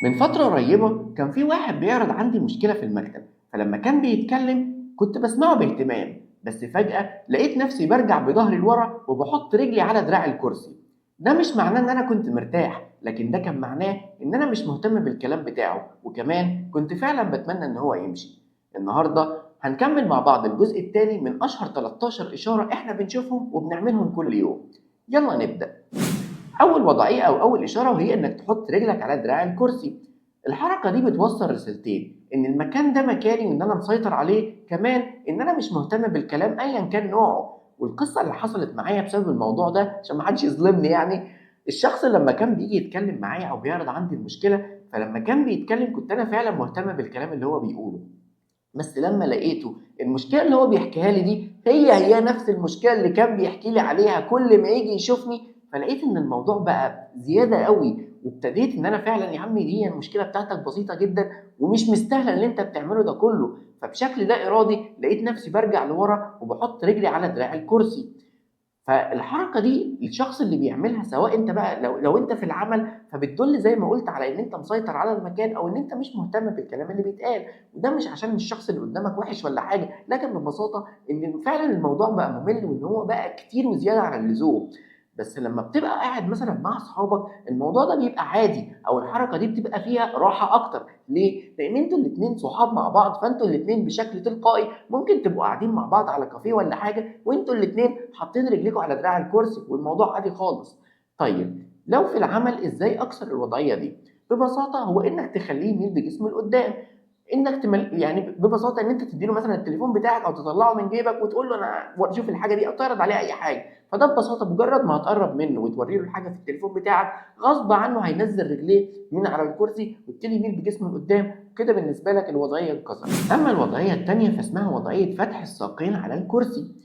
من فترة قريبة كان في واحد بيعرض عندي مشكلة في المكتب، فلما كان بيتكلم كنت بسمعه باهتمام، بس فجأة لقيت نفسي برجع بظهري لورا وبحط رجلي على دراع الكرسي. ده مش معناه ان انا كنت مرتاح، لكن ده كان معناه ان انا مش مهتم بالكلام بتاعه، وكمان كنت فعلا بتمنى ان هو يمشي. النهاردة هنكمل مع بعض الجزء الثاني من اشهر 13 اشارة احنا بنشوفهم وبنعملهم كل يوم. يلا نبدأ. أول وضعية أو أول إشارة وهي إنك تحط رجلك على دراع الكرسي. الحركة دي بتوصل رسالتين: إن المكان ده مكاني وإن أنا مسيطر عليه، كمان إن أنا مش مهتم بالكلام أيا كان نوعه. والقصة اللي حصلت معايا بسبب الموضوع ده عشان محدش يظلمني يعني، الشخص لما كان بيجي يتكلم معايا أو بيعرض عندي المشكلة، فلما كان بيتكلم كنت أنا فعلا مهتم بالكلام اللي هو بيقوله، بس لما لقيته المشكلة اللي هو بيحكيها لي دي هي نفس المشكلة اللي كان بيحكي لي عليها كل ما يجي يشوفني، فلقيت ان الموضوع بقى زيادة قوي، وابتديت ان انا فعلا يا عمي دي المشكلة بتاعتك بسيطة جدا ومش مستاهلة اللي انت بتعمله ده كله. فبشكل لا ارادي لقيت نفسي برجع لورا وبحط رجلي على دراع الكرسي. فالحركه دي الشخص اللي بيعملها، سواء انت بقى لو انت في العمل، فبتدل زي ما قلت على ان انت مسيطر على المكان او ان انت مش مهتم بالكلام اللي بيتقال. وده مش عشان الشخص اللي قدامك وحش ولا حاجه، لكن ببساطه ان فعلا الموضوع بقى ممل وان هو بقى كتير وزياده عن اللزوم. بس لما بتبقى قاعد مثلا مع اصحابك الموضوع ده بيبقى عادي، او الحركه دي بتبقى فيها راحه اكتر. ليه؟ لان انتوا الاثنين صحاب مع بعض، فانتوا الاثنين بشكل تلقائي ممكن تبقوا قاعدين مع بعض على كافيه ولا حاجه وانتوا الاثنين حاطين رجليكم على دراع الكرسي والموضوع عادي خالص. طيب لو في العمل ازاي اكسر الوضعيه دي؟ ببساطه هو انك تخليه يميل بجسمه لقدام. انك يعني ببساطه ان انت تديله مثلا التليفون بتاعك او تطلعه من جيبك وتقول له انا شوف الحاجه دي، او تعرض عليه اي حاجه. فده ببساطه مجرد ما هتقرب منه وتوري له الحاجه في التليفون بتاعك، غصب عنه هينزل رجليه من على الكرسي ويبتدي يميل بجسمه لقدام. كده بالنسبه لك الوضعيه اتكسرت. اما الوضعيه الثانيه فاسمها وضعيه فتح الساقين على الكرسي.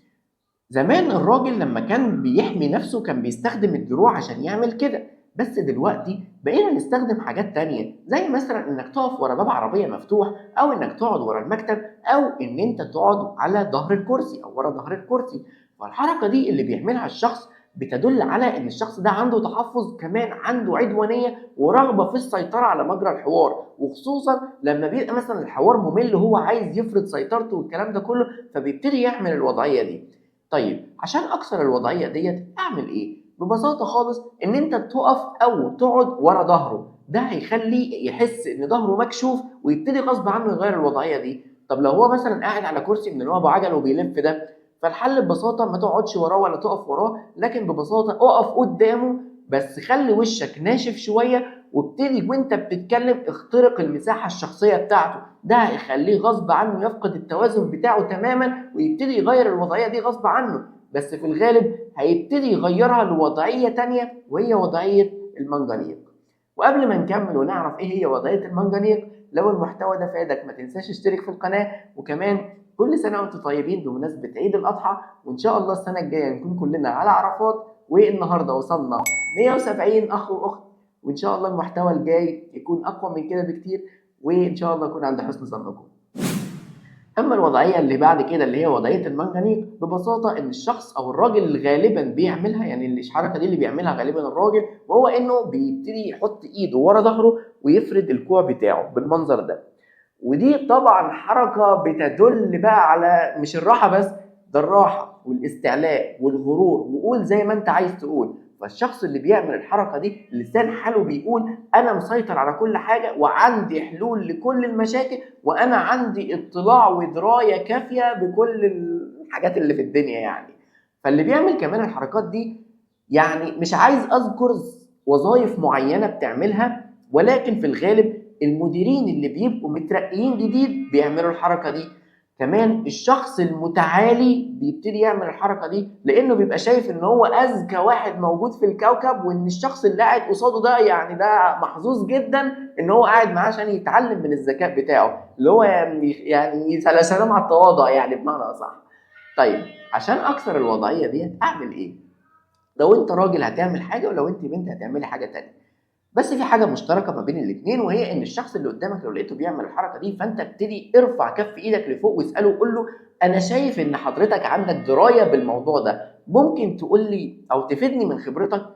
زمان الراجل لما كان بيحمي نفسه كان بيستخدم الدروع عشان يعمل كده، بس دلوقتي بقينا نستخدم حاجات تانية، زي مثلا انك تقف ورا باب عربية مفتوح، او انك تقعد ورا المكتب، او ان انت تقعد على ظهر الكرسي او ورا ظهر الكرسي. فالحركة دي اللي بيعملها الشخص بتدل على ان الشخص ده عنده تحفظ، كمان عنده عدوانية ورغبة في السيطرة على مجرى الحوار، وخصوصا لما بيبقى مثلا الحوار ممل هو عايز يفرض سيطرته والكلام ده كله، فبيبتدي يعمل الوضعية دي. طيب عشان اكسر الوضعيه ديت اعمل ايه؟ ببساطه خالص ان انت تقف او تقعد ورا ظهره، ده هيخليه يحس ان ظهره مكشوف ويبتدي غصب عنه يغير الوضعيه دي. طب لو هو مثلا قاعد على كرسي من اللي هو ابو عجل وبيلف ده، فالحل ببساطه ما تقعدش وراه ولا تقف وراه، لكن ببساطه اقف قدامه، بس خلي وشك ناشف شويه، وابتدي وانت بتتكلم اخترق المساحه الشخصيه بتاعته. ده هيخليه غصب عنه يفقد التوازن بتاعه تماما ويبتدي يغير الوضعيه دي غصب عنه، بس في الغالب هيبتدي يغيرها لوضعيه تانية وهي وضعيه المنجنيق. وقبل ما نكمل ونعرف ايه هي وضعيه المنجنيق، لو المحتوى ده فادك ما تنساش تشترك في القناه، وكمان كل سنه وانتم طيبين بمناسبه عيد الاضحى، وان شاء الله السنه الجايه نكون كلنا على عرفات. والنهارده وصلنا 170 اخ واخت، وان شاء الله المحتوى الجاي يكون اقوى من كده بكتير، وان شاء الله يكون عند حسن ظنكم. اما الوضعيه اللي بعد كده اللي هي وضعيه المنجنيق، ببساطه ان الشخص او الراجل اللي غالبا بيعملها، يعني الحركه دي اللي بيعملها غالبا الراجل، وهو انه بيبتدي يحط ايده ورا ظهره ويفرد الكوع بتاعه بالمنظر ده. ودي طبعا حركه بتدل بقى على مش الراحه بس، ده الراحه والاستعلاء والغرور، وقول زي ما انت عايز تقول. فالشخص اللي بيعمل الحركه دي لسان حاله بيقول انا مسيطر على كل حاجه وعندي حلول لكل المشاكل، وانا عندي اطلاع ودرايه كافيه بكل الحاجات اللي في الدنيا يعني. فاللي بيعمل كمان الحركات دي، يعني مش عايز اذكر وظائف معينه بتعملها، ولكن في الغالب المديرين اللي بيبقوا مترقيين جديد بيعملوا الحركه دي. كمان الشخص المتعالي بيبتدي يعمل الحركه دي لانه بيبقى شايف ان هو اذكى واحد موجود في الكوكب، وان الشخص اللي قاعد قصاده ده يعني ده محظوظ جدا ان هو قاعد معاه عشان يتعلم من الذكاء بتاعه، اللي هو يعني سلام على التواضع يعني بمعنى اصح. طيب عشان اكسر الوضعيه دي اعمل ايه؟ لو انت راجل هتعمل حاجه، ولو انت بنت هتعملي حاجه تانية، بس في حاجه مشتركه ما بين الاثنين، وهي ان الشخص اللي قدامك لو لقيته بيعمل الحركه دي فانت ابتدي ارفع كف ايدك لفوق واساله وقول له انا شايف ان حضرتك عندك درايه بالموضوع ده، ممكن تقول لي او تفيدني من خبرتك؟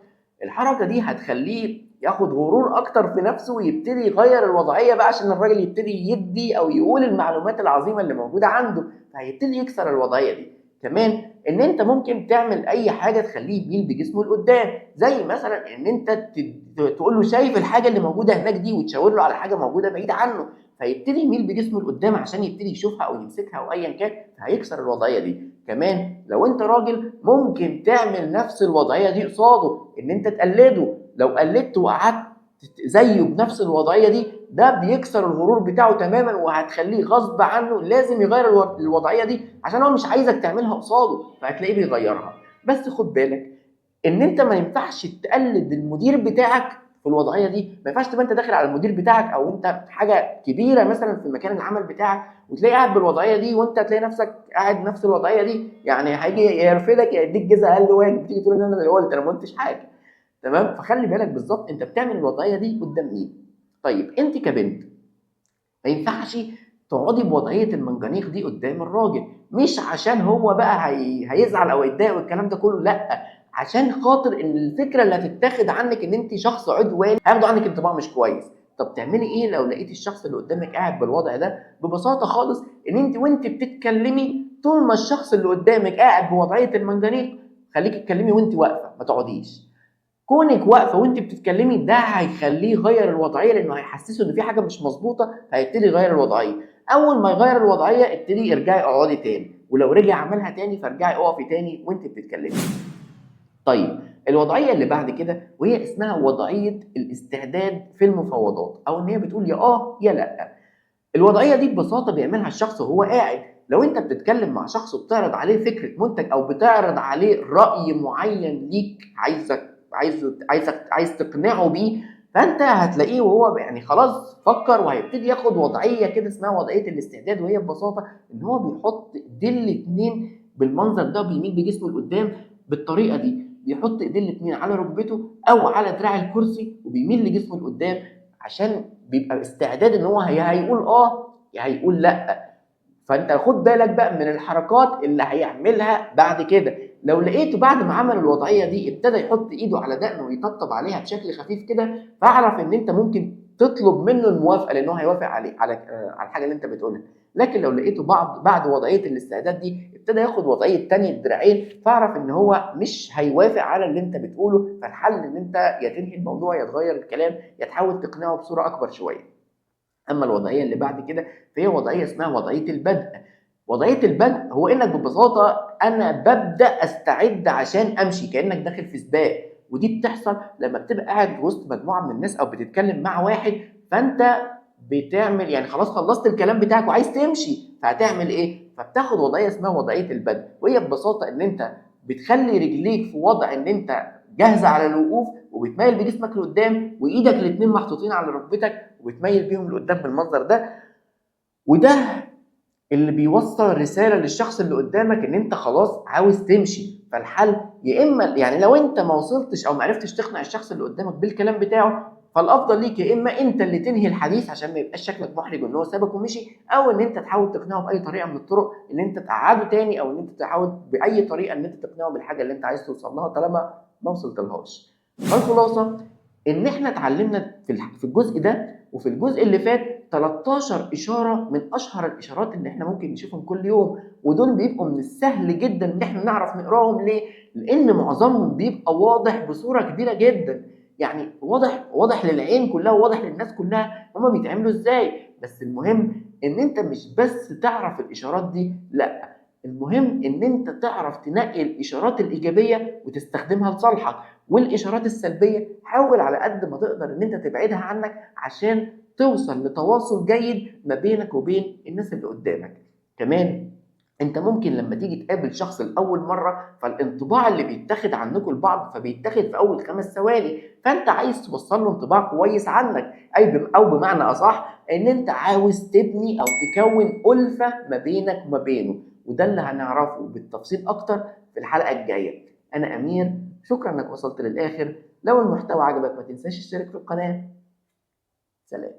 الحركه دي هتخليه ياخد غرور اكتر في نفسه ويبتدي يغير الوضعيه بقى عشان الراجل يبتدي يدي او يقول المعلومات العظيمه اللي موجوده عنده، فهيبتدي يكسر الوضعيه دي. كمان ان انت ممكن تعمل اي حاجه تخليه يميل بجسمه لقدام، زي مثلا ان انت تقول له شايف الحاجه اللي موجوده هناك دي، وتشاور له على حاجه موجوده بعيد عنه، فيبتدي يميل بجسمه لقدام عشان يبتدي يشوفها او يمسكها او ايا كان، فهيكسر الوضعيه دي. كمان لو انت راجل ممكن تعمل نفس الوضعيه دي قصاده، ان انت تقلده، لو قلدته وقعدت زيه بنفس الوضعيه دي، ده بيكسر الغرور بتاعه تماما، وهتخليه غصب عنه لازم يغير الوضعيه دي عشان هو مش عايزك تعملها قصاده، فهتلاقيه بيغيرها. بس خد بالك ان انت ما ينفعش تقلد المدير بتاعك في الوضعيه دي، ما ينفعش تبقى انت داخل على المدير بتاعك او انت حاجه كبيره مثلا في مكان العمل بتاعك وتلاقي قاعد بالوضعيه دي، وانت تلاقي نفسك قاعد نفس الوضعيه دي، يعني هيجي يرفدك يا يديك جزء اقل واجب، تيجي تقول ان انا اللي قلت، انا ما قلتش حاجه. تمام؟ فخلي بالك بالظبط انت بتعمل الوضعيه دي قدام مين. طيب انت كبنت ما ينفعش تقعدي بوضعيه المنجنيق دي قدام الراجل، مش عشان هو بقى هيزعل او يتضايق والكلام ده كله، لا، عشان خاطر ان الفكره اللي هتتاخد عنك ان انت شخص عدواني، هياخدوا عنك انطباع مش كويس. طب تعملي ايه لو لقيتي الشخص اللي قدامك قاعد بالوضع ده؟ ببساطه خالص ان انت وانت بتتكلمي، طول ما الشخص اللي قدامك قاعد بوضعيه المنجنيق، خليكي تتكلمي وانت واقفه، ما تقعديش. كونك واقفه وانت بتتكلمي ده هيخليه يغير الوضعيه، لانه هيحسسه ان في حاجه مش مظبوطه، فهيبتدي يغير الوضعيه. اول ما يغير الوضعيه ابتدي ارجعي اقعدي تاني، ولو رجع عملها تاني فارجعي اقفي تاني وانت بتتكلمي. طيب الوضعيه اللي بعد كده وهي اسمها وضعيه الاستعداد في المفاوضات، او ان هي بتقول يا يا لا. الوضعيه دي ببساطه بيعملها الشخص وهو قاعد. لو انت بتتكلم مع شخص وبتعرض عليه فكره منتج او بتعرض عليه راي معين ليك، عايز تقنعه بيه، فانت هتلاقيه وهو يعني خلاص فكر وهيبتدي ياخد وضعيه كده اسمها وضعيه الاستعداد، وهي ببساطه ان هو بيحط ايديه الاتنين بالمنظر ده، بيميل بجسمه لقدام بالطريقه دي، بيحط ايديه الاتنين على ركبته او على دراع الكرسي وبيميل لجسمه لقدام، عشان بيبقى استعداد ان هو هيقول يا هيقول لا. فانت خد بالك بقى من الحركات اللي هيعملها بعد كده. لو لقيته بعد ما عمل الوضعيه دي ابتدى يحط ايده على دقنه ويطبطب عليها بشكل خفيف كده، فاعرف ان انت ممكن تطلب منه الموافقه، لانه هيوافق على الحاجه اللي انت بتقولها. لكن لو لقيته بعد وضعيه الاستعداد دي ابتدى ياخد وضعيه تانية الدراعين، فاعرف ان هو مش هيوافق على اللي انت بتقوله، فالحل ان انت يا تنهي الموضوع يا تغير الكلام يا تحاول تقنعه بصوره اكبر شويه. اما الوضعيه اللي بعد كده فهي وضعيه اسمها وضعيه البدء. وضعيه البدء هو انك ببساطه انا ببدا استعد عشان امشي، كانك داخل في سباق. ودي بتحصل لما بتبقى قاعد وسط مجموعه من الناس او بتتكلم مع واحد، فانت بتعمل يعني خلاص خلصت الكلام بتاعك وعايز تمشي، فهتعمل ايه؟ فبتاخد وضعيه اسمها وضعيه البدء، وهي ببساطه ان انت بتخلي رجليك في وضع ان انت جاهزه على الوقوف، وبتميل بجسمك لقدام، وايدك الاثنين محطوطين على ركبتك وبتميل بيهم لقدام بالمنظر ده. وده اللي بيوصل رساله للشخص اللي قدامك ان انت خلاص عاوز تمشي. فالحل يا اما يعني لو انت ما وصلتش او ما عرفتش تقنع الشخص اللي قدامك بالكلام بتاعه، فالافضل ليك يا اما انت اللي تنهي الحديث عشان ما يبقاش شكلك محرج وان هو سابك ومشي، او ان انت تحاول تقنعه باي طريقه من الطرق، ان انت تقعده تاني، او ان انت تحاول باي طريقه ان انت تقنعه بالحاجه اللي انت عايز توصل لها طالما ما وصلتلهاش. فالخلاصه ان احنا اتعلمنا في الجزء ده وفي الجزء اللي فات 13 اشاره من اشهر الاشارات اللي احنا ممكن نشوفهم كل يوم، ودول بيبقوا من السهل جدا ان احنا نعرف نقراهم. ليه؟ لان معظمهم بيبقى واضح بصوره كبيره جدا، يعني واضح للعين كلها وواضح للناس كلها هما بيتعملوا ازاي. بس المهم ان انت مش بس تعرف الاشارات دي، لا، المهم ان انت تعرف تنقي الاشارات الايجابيه وتستخدمها لصالحك، والاشارات السلبيه حاول على قد ما تقدر ان انت تبعدها عنك عشان توصل لتواصل جيد ما بينك وبين الناس اللي قدامك. كمان انت ممكن لما تيجي تقابل شخص لاول مره، فالانطباع اللي بيتاخد عنكم البعض فبيتاخد في اول 5 ثواني، فانت عايز توصل له انطباع كويس عنك، او بمعنى اصح ان انت عاوز تبني او تكون الفه ما بينك وما بينه. وده اللي هنعرفه بالتفصيل اكتر في الحلقه الجايه. انا امير، شكرا انك وصلت للاخر. لو المحتوى عجبك ما تنساش تشترك في القناه. سلام.